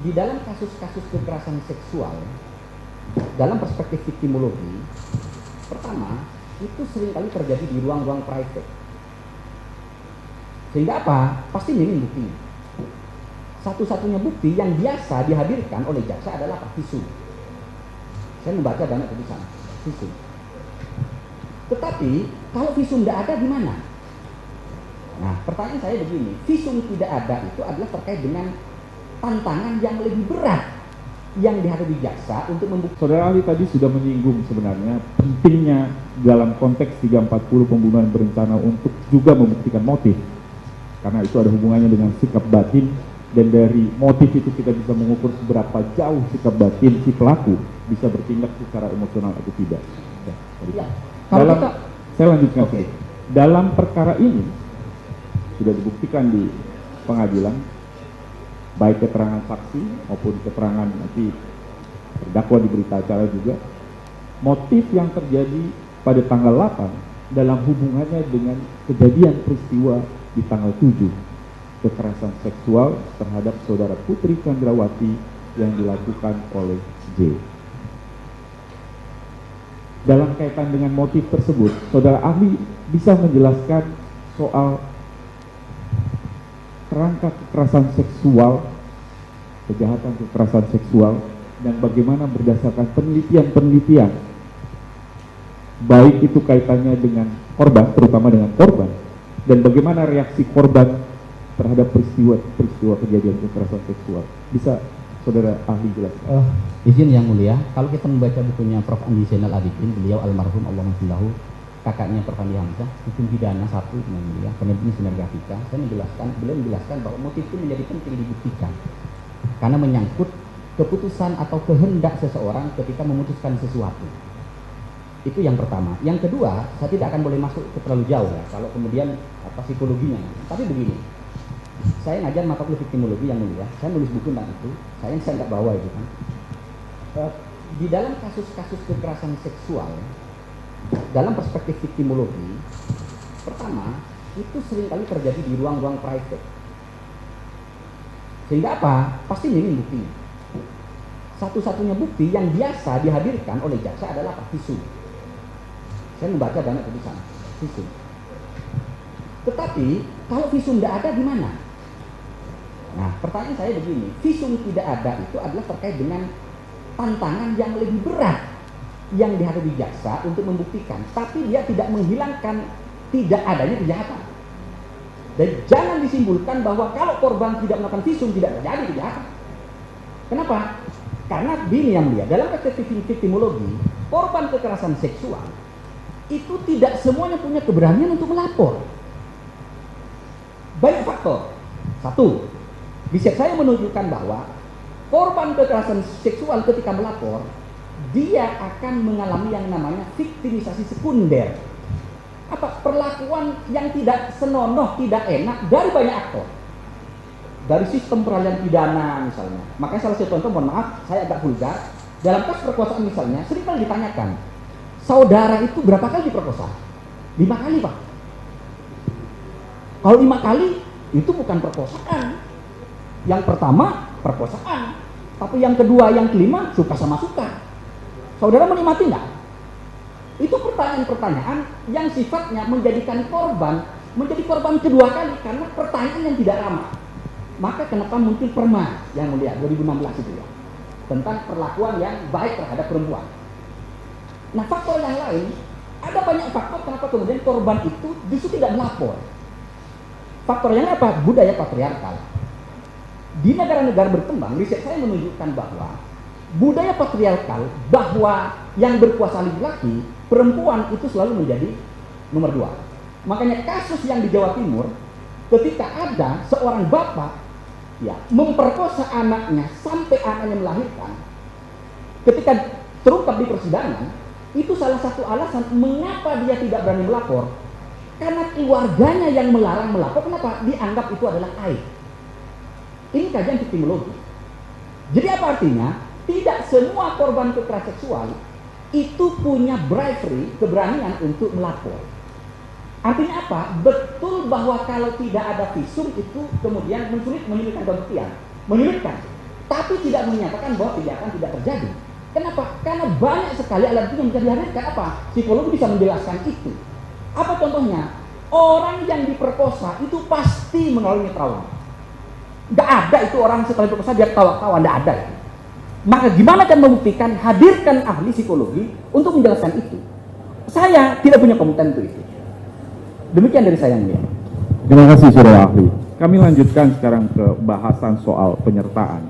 Di dalam kasus-kasus kekerasan seksual, dalam perspektif viktimologi, pertama, itu seringkali terjadi di ruang-ruang private. Sehingga apa? Pasti minim buktinya. Satu-satunya bukti yang biasa dihadirkan oleh jaksa adalah visum. Saya membaca banyak tulisan visum. Tetapi kalau visum tidak ada, di mana? Nah, pertanyaan saya begini, visum tidak ada itu adalah terkait dengan tantangan yang lebih berat yang dihadapi jaksa untuk membuktikan. Saudara ahli tadi sudah menyinggung sebenarnya pentingnya dalam konteks 340 pembunuhan berencana untuk juga membuktikan motif, karena itu ada hubungannya dengan sikap batin, dan dari motif itu kita bisa mengukur seberapa jauh sikap batin si pelaku bisa bertindak secara emosional atau tidak. Ya, kalau saya lanjutkan. Okay. Dalam perkara ini sudah dibuktikan di pengadilan, baik keterangan saksi maupun keterangan nanti terdakwa di berita acara juga, motif yang terjadi pada tanggal 8 dalam hubungannya dengan kejadian peristiwa di tanggal 7, kekerasan seksual terhadap saudara Putri Chandrawati yang dilakukan oleh J. Dalam kaitan dengan motif tersebut, saudara ahli bisa menjelaskan soal kerangka kekerasan seksual, kejahatan kekerasan seksual, dan bagaimana berdasarkan penelitian-penelitian, baik itu kaitannya dengan korban, terutama dengan korban, dan bagaimana reaksi korban terhadap peristiwa kejadian kekerasan seksual. Bisa saudara ahli jelaskan? Izin yang mulia, kalau kita membaca bukunya Prof. Andi Zainal Abidin, beliau almarhum Allah Masyilahu, kakaknya Prof. Andi Hamzah, hukum pidana 1 yang mulia, penelitian sinergatika, beliau menjelaskan bahwa motif itu menjadi penting dibuktikan karena menyangkut keputusan atau kehendak seseorang ketika memutuskan sesuatu. Itu yang pertama. Yang kedua, saya tidak akan boleh masuk ke terlalu jauh ya, kalau kemudian psikologinya. Tapi begini, saya ngajar mata kuliah viktimologi yang mulia, saya nulis buku tentang itu, saya nggak bawa itu kan. Di dalam kasus-kasus kekerasan seksual, dalam perspektif viktimologi, pertama, itu seringkali terjadi di ruang-ruang private. Sehingga apa? Pasti minim buktinya. Satu-satunya bukti yang biasa dihadirkan oleh jaksa adalah visum. Saya membaca banyak tulisan visum. Tetapi kalau visum tidak ada, di mana? Nah, pertanyaan saya begini, visum tidak ada itu adalah terkait dengan tantangan yang lebih berat yang dihadapi jaksa untuk membuktikan, tapi dia tidak menghilangkan tidak adanya kejahatan. Dan jangan disimpulkan bahwa kalau korban tidak melakukan visum tidak terjadi kejahatan. Kenapa? Karena begini yang mulia, dalam perspektif viktimologi, korban kekerasan seksual itu tidak semuanya punya keberanian untuk melapor. Banyak faktor. 1, riset saya menunjukkan bahwa korban kekerasan seksual ketika melapor, dia akan mengalami yang namanya viktimisasi sekunder. Apa? Perlakuan yang tidak senonoh, tidak enak dari banyak aktor. Dari sistem peralihan pidana misalnya. Makanya salah satu contoh, mohon maaf, saya agak vulgar. Dalam kasus perkosaan misalnya, seringkali ditanyakan, saudara itu berapa kali diperkosa? 5 kali, Pak. Kalau 5 kali, itu bukan perkosaan. Yang pertama, perkosaan. Tapi yang kedua, yang kelima, suka sama suka. Saudara menikmati enggak? Itu pertanyaan-pertanyaan yang sifatnya menjadikan korban menjadi korban kedua kali karena pertanyaan yang tidak ramah. Maka kenapa muncul Perma yang mulia 2016 itu ya, tentang perlakuan yang baik terhadap perempuan. Nah, faktor yang lain, ada banyak faktor kenapa kemudian korban itu justru tidak melapor. Faktor yang apa? Budaya patriarkal. Di negara-negara berkembang, riset saya menunjukkan bahwa budaya patriarkal, bahwa yang berkuasa laki-laki, perempuan itu selalu menjadi nomor 2. Makanya kasus yang di Jawa Timur, ketika ada seorang bapak ya memperkosa anaknya sampai anaknya melahirkan, ketika terungkap di persidangan, itu salah satu alasan mengapa dia tidak berani melapor, karena keluarganya yang melarang melapor. Kenapa? Dianggap itu adalah aib. Ini kajian viktimologi. Jadi apa artinya? Tidak semua korban kekerasan seksual itu punya bravery, keberanian untuk melapor. Artinya apa? Betul bahwa kalau tidak ada visum itu kemudian menyulitkan pembuktian. Menyulitkan. tapi tidak menyatakan bahwa tidak akan tidak terjadi. Kenapa? Karena banyak sekali alat bukti yang bisa dihadirkan. Apa? Psikologi bisa menjelaskan itu. Apa contohnya? Orang yang diperkosa itu pasti mengalami trauma. Nggak ada itu orang setelah diperkosa dia ketawa-ketawa, nggak ada. Maka gimana kan membuktikan? Hadirkan ahli psikologi untuk menjelaskan itu. Saya tidak punya kompeten untuk itu. Demikian dari saya, Mulia. Terima kasih, saudara ahli. Kami lanjutkan sekarang ke bahasan soal penyertaan.